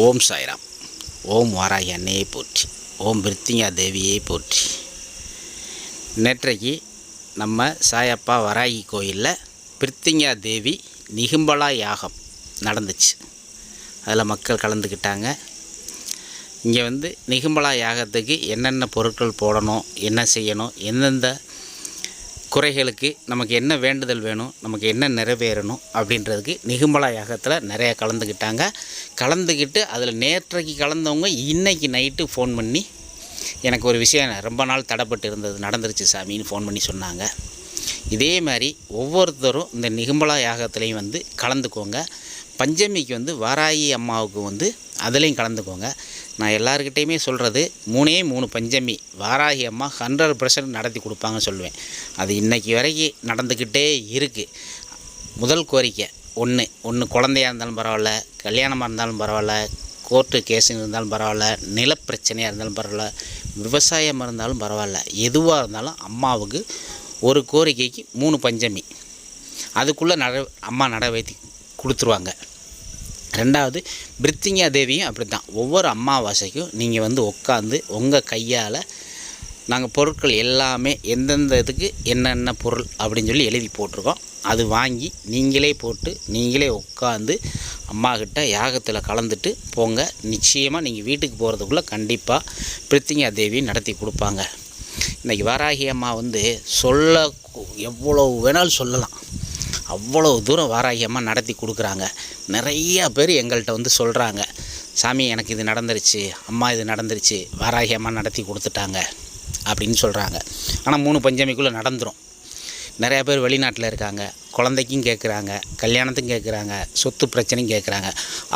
ஓம் சாய்ராம். ஓம் வாராகி அன்னையை போற்றி. ஓம் பிரித்திங்கா தேவியை போற்றி. நேற்றைக்கு நம்ம சாயப்பா வராகி கோயிலில் பிரித்திங்கா தேவி நிகும்பலா யாகம் நடந்துச்சு. அதில் மக்கள் கலந்துக்கிட்டாங்க. இங்கே நிகும்பலா யாகத்துக்கு என்னென்ன பொருட்கள் போடணும், என்ன செய்யணும், எந்தெந்த குறைகளுக்கு நமக்கு என்ன வேண்டுதல் வேணும், நமக்கு என்ன நிறைவேறணும் அப்படின்றதுக்கு நிகும்பலா யாகத்தில் நிறையா கலந்துக்கிட்டு அதில் நேற்றைக்கு கலந்தவங்க இன்றைக்கி நைட்டு ஃபோன் பண்ணி எனக்கு ஒரு விஷயம் ரொம்ப நாள் தடைப்பட்டு இருந்தது நடந்துருச்சு சாமின்னு ஃபோன் பண்ணி சொன்னாங்க. இதே மாதிரி ஒவ்வொருத்தரும் இந்த நிகும்பலா யாகத்துலேயும் கலந்துக்கோங்க. பஞ்சமிக்கு வாராகி அம்மாவுக்கு அதுலேயும் கலந்துக்கோங்க. நான் எல்லாருக்கிட்டையுமே சொல்கிறது 3 பஞ்சமி வாராகி அம்மா 100% நடத்தி கொடுப்பாங்கன்னு சொல்லுவேன். அது இன்றைக்கி வரைக்கும் நடந்துக்கிட்டே இருக்குது. முதல் கோரிக்கை ஒன்று குழந்தையாக இருந்தாலும் பரவாயில்ல, கல்யாணமாக இருந்தாலும் பரவாயில்ல, கோர்ட்டு கேஸுன்னு இருந்தாலும் பரவாயில்ல, நிலப்பிரச்சனையாக இருந்தாலும் பரவாயில்ல, விவசாயமாக இருந்தாலும் பரவாயில்ல, எதுவாக இருந்தாலும் அம்மாவுக்கு ஒரு கோரிக்கைக்கு 3 பஞ்சமி அதுக்குள்ளே அம்மா நிறைவேற்றி கொடுத்துருவாங்க. ரெண்டாவது பிரித்திங்கா தேவியும் அப்படி தான். ஒவ்வொரு அமாவாசைக்கும் நீங்கள் உட்காந்து உங்கள் கையால் நாங்கள் பொருட்கள் எல்லாமே எந்தெந்த இதுக்கு என்னென்ன பொருள் அப்படின்னு சொல்லி எழுதி போட்டிருக்கோம். அது வாங்கி நீங்களே போட்டு நீங்களே உட்காந்து அம்மாக்கிட்ட யாகத்தில் கலந்துட்டு போங்க. நிச்சயமாக நீங்கள் வீட்டுக்கு போகிறதுக்குள்ளே கண்டிப்பாக பிரித்திங்கா தேவி நடத்தி கொடுப்பாங்க. இன்றைக்கி வாராகி அம்மா சொல்ல எவ்வளோ வேணாலும் சொல்லலாம். அவ்வளோ தூரம் வாராகி அம்மா நடத்தி கொடுக்குறாங்க. நிறையா பேர் எங்கள்கிட்ட சொல்கிறாங்க, சாமி எனக்கு இது நடந்துருச்சு, அம்மா இது நடந்துருச்சு, வாராகி அம்மா நடத்தி கொடுத்துட்டாங்க அப்படின்னு சொல்கிறாங்க. ஆனால் 3 பஞ்சமிக்குள்ளே நடந்துடும். நிறையா பேர் வெளிநாட்டில் இருக்காங்க, குழந்தைக்கும் கேட்குறாங்க, கல்யாணத்துக்கும் கேட்குறாங்க, சொத்து பிரச்சனையும் கேட்குறாங்க.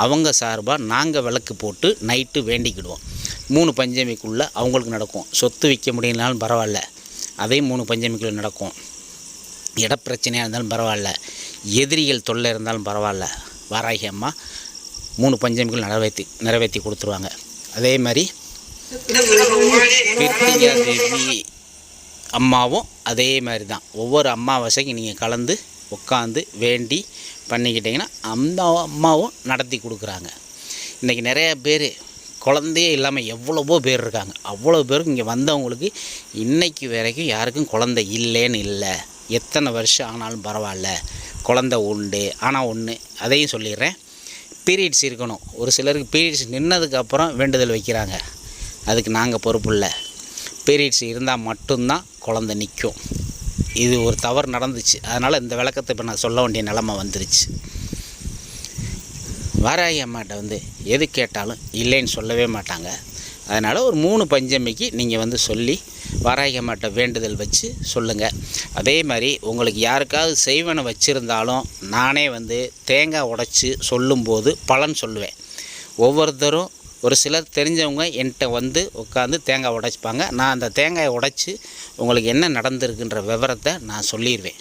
அவங்க சார்பாக நாங்கள் விளக்கு போட்டு நைட்டு வேண்டிக்கிடுவோம். 3 பஞ்சமிக்குள்ளே அவங்களுக்கு நடக்கும். சொத்து விற்க முடியலனாலும் பரவாயில்ல, அதையும் 3 பஞ்சமிக்குள்ளே நடக்கும். இடப்பிரச்சனையாக இருந்தாலும் பரவாயில்ல, எதிரிகள் தொல்லை இருந்தாலும் பரவாயில்ல, வாராகி அம்மா 3 பஞ்சமிக்குள் நிறைவேற்றி கொடுத்துருவாங்க. அதே மாதிரி பிரித்திங்கா தேவி அம்மாவும் அதே மாதிரி தான். ஒவ்வொரு அமாவாசைக்கு நீங்கள் கலந்து உட்காந்து வேண்டி பண்ணிக்கிட்டிங்கன்னா அந்த அம்மாவும் நடத்தி கொடுக்குறாங்க. இன்றைக்கி நிறையா பேர் குழந்தையே இல்லாமல் எவ்வளவோ பேர் இருக்காங்க. அவ்வளோ பேருக்கு இங்கே வந்தவங்களுக்கு இன்றைக்கி வரைக்கும் யாருக்கும் குழந்தை இல்லைன்னு இல்லை. எத்தனை வருஷம் ஆனாலும் பரவாயில்ல, குழந்தை உண்டு. ஆனால் ஒன்று அதையும் சொல்லிடுறேன், பீரியட்ஸ் இருக்கணும். ஒரு சிலருக்கு பீரியட்ஸ் நின்னதுக்கப்புறம் வேண்டுதல் வைக்கிறாங்க. அதுக்கு நாங்கள் பொறுப்பு இல்லை. பீரியட்ஸ் இருந்தால் மட்டும்தான் குழந்தை நிற்கும். இது ஒரு தவறு நடந்துச்சு. அதனால் இந்த விளக்கத்தை இப்போ நான் சொல்ல வேண்டிய நிலைமை வந்துருச்சு. வாராகி அம்மாட்ட எது கேட்டாலும் இல்லைன்னு சொல்லவே மாட்டாங்க. அதனால் ஒரு 3 பஞ்சமிக்கு நீங்கள் சொல்லி வாராகி அம்மாட்ட வேண்டுதல் வச்சு சொல்லுங்கள். அதே மாதிரி உங்களுக்கு யாருக்காவது செய்வனை வச்சுருந்தாலும் நானே தேங்காய் உடைச்சி சொல்லும்போது பலன் சொல்லுவேன். ஒவ்வொருத்தரும் ஒரு சிலர் தெரிஞ்சவங்க என்கிட்ட உட்காந்து தேங்காய் உடைச்சிப்பாங்க. நான் அந்த தேங்காயை உடைச்சி உங்களுக்கு என்ன நடந்திருக்குன்ற விவரத்தை நான் சொல்லிடுவேன்.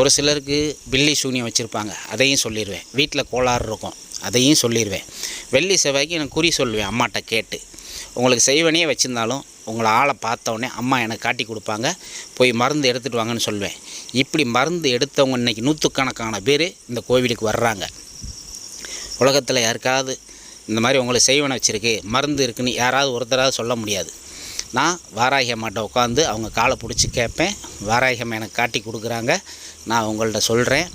ஒரு சிலருக்கு பில்லி சூனியம் வச்சுருப்பாங்க, அதையும் சொல்லிடுவேன். வீட்டில் கோளாறு இருக்கும், அதையும் சொல்லிடுவேன். வெள்ளி செவ்வாய்க்கு எனக்கு குறி சொல்லுவேன் அம்மாட்ட கேட்டு. உங்களுக்கு செய்வனையே வச்சுருந்தாலும் உங்களை ஆளை பார்த்தோன்னே அம்மா எனக்கு காட்டி கொடுப்பாங்க, போய் மருந்து எடுத்துகிட்டு வாங்கன்னு சொல்லுவேன். இப்படி மருந்து எடுத்தவங்க இன்றைக்கி 100கணக்கான பேர் இந்த கோவிலுக்கு வர்றாங்க. உலகத்தில் யாருக்காவது இந்த மாதிரி உங்களுக்கு செய்வனை வச்சுருக்கு, மருந்து இருக்குன்னு யாராவது ஒருத்தராவது சொல்ல முடியாது. நான் வாராகி அம்மாட்ட உட்காந்து அவங்க காலை பிடிச்சி கேட்பேன். வாராகி அம்மா எனக்கு காட்டி கொடுக்குறாங்க. நான் உங்கள்கிட்ட சொல்கிறேன்,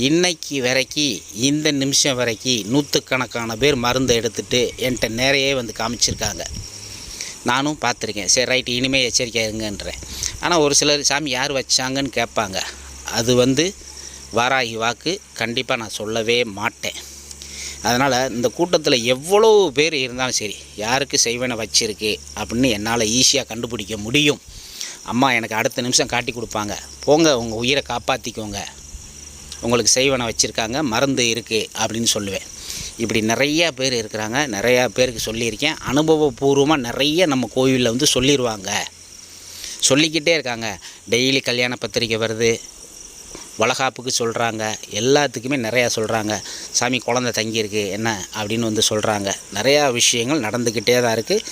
இன்றைக்கி வரைக்கும் இந்த நிமிஷம் வரைக்கும் 100கணக்கான பேர் மருந்தை எடுத்துகிட்டு என்கிட்ட நேரையே காமிச்சிருக்காங்க. நானும் பார்த்துருக்கேன். சரி ரைட்டு, இனிமேல் எச்சரிக்கையாக இருங்கன்றேன். ஆனால் ஒரு சிலர் சாமி யார் வச்சாங்கன்னு கேட்பாங்க. அது வாராகி வாக்கு கண்டிப்பாக நான் சொல்லவே மாட்டேன். அதனால் இந்த கூட்டத்தில் எவ்வளோ பேர் இருந்தாலும் சரி, யாருக்கு செய்வனை வச்சிருக்கு அப்படின்னு என்னால் ஈஸியாக கண்டுபிடிக்க முடியும். அம்மா எனக்கு அடுத்த நிமிஷம் காட்டி கொடுப்பாங்க. போங்க, உங்கள் உயிரை காப்பாற்றிக்கோங்க, உங்களுக்கு செய்வனை வச்சுருக்காங்க, மருந்து இருக்குது அப்படின்னு சொல்லுவேன். இப்படி நிறையா பேர் இருக்கிறாங்க. நிறையா பேருக்கு சொல்லியிருக்கேன். அனுபவபூர்வமாக நிறைய நம்ம கோவிலில் சொல்லிடுவாங்க, சொல்லிக்கிட்டே இருக்காங்க. டெய்லி கல்யாண பத்திரிக்கை வருது, வளகாப்புக்கு சொல்கிறாங்க, எல்லாத்துக்குமே நிறையா சொல்கிறாங்க. சாமி குழந்தை தங்கியிருக்கு என்ன அப்படின்னு சொல்கிறாங்க. நிறையா விஷயங்கள் நடந்துக்கிட்டே தான் இருக்குது.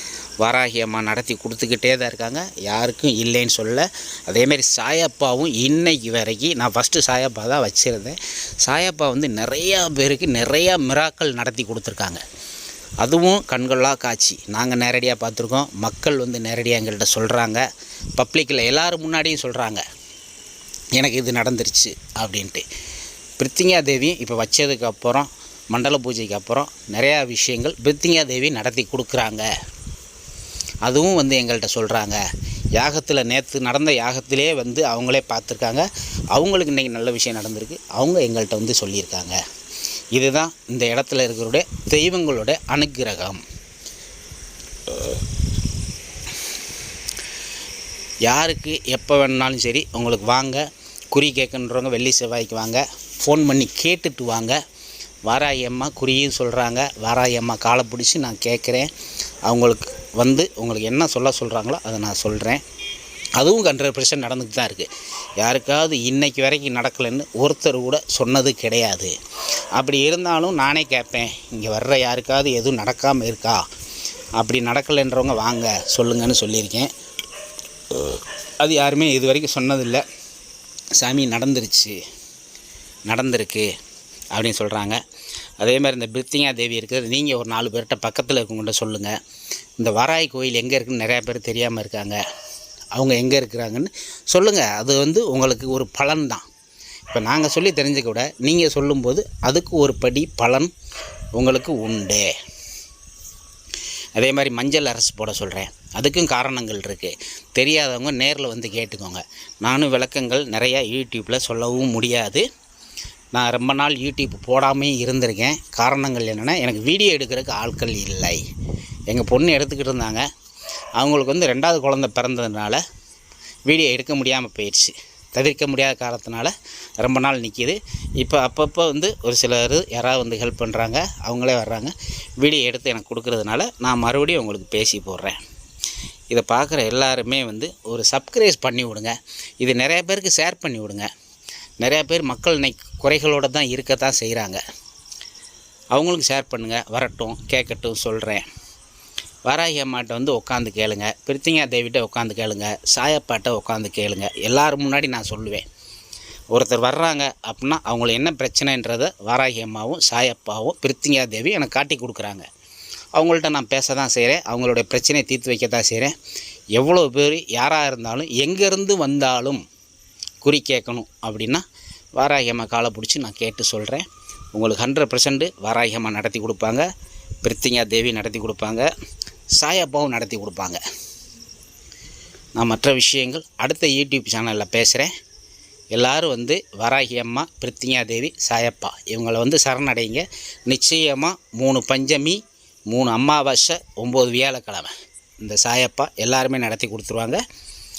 வாராகி அம்மா நடத்தி கொடுத்துக்கிட்டே தான் இருக்காங்க, யாருக்கும் இல்லைன்னு சொல்ல. அதேமாரி சாயப்பாவும் இன்றைக்கி வரைக்கும், நான் ஃபஸ்ட்டு சாயப்பா தான் வச்சுருந்தேன். சாயப்பா நிறையா பேருக்கு நிறையா மிராக்கள் நடத்தி கொடுத்துருக்காங்க. அதுவும் கண்கொள்ளா காட்சி. நாங்கள் நேரடியாக பார்த்துருக்கோம். மக்கள் வந்து நேரடியாக எங்கள்கிட்ட சொல்கிறாங்க. பப்ளிக்கில் எல்லோரும் முன்னாடியும் சொல்கிறாங்க, எனக்கு இது நடந்துருச்சு அப்படின்ட்டு. பிரித்திங்கா தேவி இப்போ வச்சதுக்கப்புறம், மண்டல பூஜைக்கு அப்புறம் நிறையா விஷயங்கள் பிரித்திங்கா தேவி நடத்தி கொடுக்குறாங்க. அதுவும் வந்து எங்கள்கிட்ட சொல்கிறாங்க. யாகத்தில் நேற்று நடந்த யாகத்திலே வந்து அவங்களே பார்த்துருக்காங்க. அவங்களுக்கு இன்றைக்கி நல்ல விஷயம் நடந்திருக்கு. அவங்க எங்கள்கிட்ட வந்து சொல்லியிருக்காங்க. இதுதான் இந்த இடத்துல இருக்கிற தெய்வங்களோட அனுக்கிரகம். யாருக்கு எப்போ வேணுனாலும் சரி உங்களுக்கு வாங்க. குறி கேட்கணுன்றவங்க வெள்ளி செவ்வாய்க்கு வாங்க. ஃபோன் பண்ணி கேட்டுட்டு வாங்க. வாராகி அம்மா குறியும் சொல்கிறாங்க. வாராகி அம்மா காலை பிடிச்சி நான் கேட்குறேன். அவங்களுக்கு வந்து உங்களுக்கு என்ன சொல்கிறாங்களோ அதை நான் சொல்கிறேன். அதுவும் 100% நடந்துட்டு தான் இருக்குது. யாருக்காவது இன்றைக்கி வரைக்கும் நடக்கலைன்னு ஒருத்தர் கூட சொன்னது கிடையாது. அப்படி இருந்தாலும் நானே கேட்பேன், இங்கே வர்ற யாருக்காவது எதுவும் நடக்காமல் இருக்கா, அப்படி நடக்கலைன்றவங்க வாங்க சொல்லுங்கன்னு சொல்லியிருக்கேன். அது யாருமே இது வரைக்கும் சொன்னதில்லை. சாமி நடந்திருக்கு அப்படின்னு சொல்கிறாங்க. அதே மாதிரி இந்த பிரித்திங்கா தேவி இருக்கிறது நீங்கள் ஒரு 4 பேர்கிட்ட பக்கத்தில் இருக்கவங்கள்ட்ட சொல்லுங்கள். இந்த வாராகி கோயில் எங்கே இருக்குதுன்னு நிறையா பேர் தெரியாமல் இருக்காங்க. அவங்க எங்கே இருக்கிறாங்கன்னு சொல்லுங்கள். அது வந்து உங்களுக்கு ஒரு பலன் தான். இப்போ நாங்கள் சொல்லி தெரிஞ்சுக்க விட நீங்கள் சொல்லும்போது அதுக்கு ஒரு படி பலன் உங்களுக்கு உண்டு. அதே மாதிரி மஞ்சள் அரசு போட சொல்கிறேன். அதுக்கும் காரணங்கள் இருக்குது. தெரியாதவங்க நேரில் வந்து கேட்டுக்கோங்க. நானும் விளக்கங்கள் நிறையா யூடியூப்பில் சொல்லவும் முடியாது. நான் ரொம்ப நாள் யூடியூப் போடாமே இருந்திருக்கேன். காரணங்கள் என்னென்னா, எனக்கு வீடியோ எடுக்கிறதுக்கு ஆட்கள் இல்லை. எங்கள் பொண்ணு எடுத்துக்கிட்டு இருந்தாங்க. அவங்களுக்கு வந்து 2வது குழந்தை பிறந்ததுனால வீடியோ எடுக்க முடியாமல் போயிடுச்சு. தவிர்க்க முடியாத காரணத்தினால ரொம்ப நாள் நிற்கிது. இப்போ அப்பப்போ வந்து ஒரு சிலர் யாராவது வந்து ஹெல்ப் பண்ணுறாங்க. அவங்களே வர்றாங்க, வீடியோ எடுத்து எனக்கு கொடுக்குறதுனால நான் மறுபடியும் உங்களுக்கு பேசி போடுறேன். இதை பார்க்குற எல்லாருமே வந்து ஒரு சப்ஸ்கிரைப் பண்ணி விடுங்க. இது நிறைய பேருக்கு ஷேர் பண்ணி விடுங்க. நிறையா பேர் மக்கள் இன்னைக்கு குறைகளோடு தான் இருக்கத்தான் செய்கிறாங்க. அவங்களுக்கு ஷேர் பண்ணுங்கள். வரட்டும், கேட்கட்டும் சொல்கிறேன். வாராகி அம்மாட்ட வந்து உட்காந்து கேளுங்க. பிரித்திங்கா தேவிட்ட உட்காந்து கேளுங்க. சாயப்பாட்ட உட்காந்து கேளுங்க. எல்லோரும் முன்னாடி நான் சொல்லுவேன். ஒருத்தர் வர்றாங்க அப்படின்னா அவங்களுக்கு என்ன பிரச்சனைன்றதை வாராகி அம்மாவும் சாயப்பாவும் பிரித்திங்கா தேவி எனக்கு காட்டி கொடுக்குறாங்க. அவங்கள்ட்ட நான் பேச தான் செய்கிறேன். அவங்களுடைய பிரச்சனையை தீர்த்து வைக்க தான் செய்கிறேன். எவ்வளோ பேர் யாராக இருந்தாலும் எங்கேருந்து வந்தாலும் குறி கேட்கணும் அப்படின்னா வாராகி அம்மா காலை பிடிச்சி நான் கேட்டு சொல்கிறேன். உங்களுக்கு 100% வாராகி அம்மா நடத்தி கொடுப்பாங்க. பிரித்திங்கா தேவி நடத்தி கொடுப்பாங்க. சாயப்பாவும் நடத்தி கொடுப்பாங்க. நான் மற்ற விஷயங்கள் அடுத்த யூடியூப் சேனலில் பேசுகிறேன். எல்லோரும் வந்து வாராகி அம்மா, பிரித்திங்கா தேவி, சாயப்பா இவங்களை வந்து சரணடைங்க. நிச்சயமாக 3 பஞ்சமி, 3 அமாவாசை, 9 வியாழக்கிழமை இந்த சாயப்பா எல்லாருமே நடத்தி கொடுத்துருவாங்க.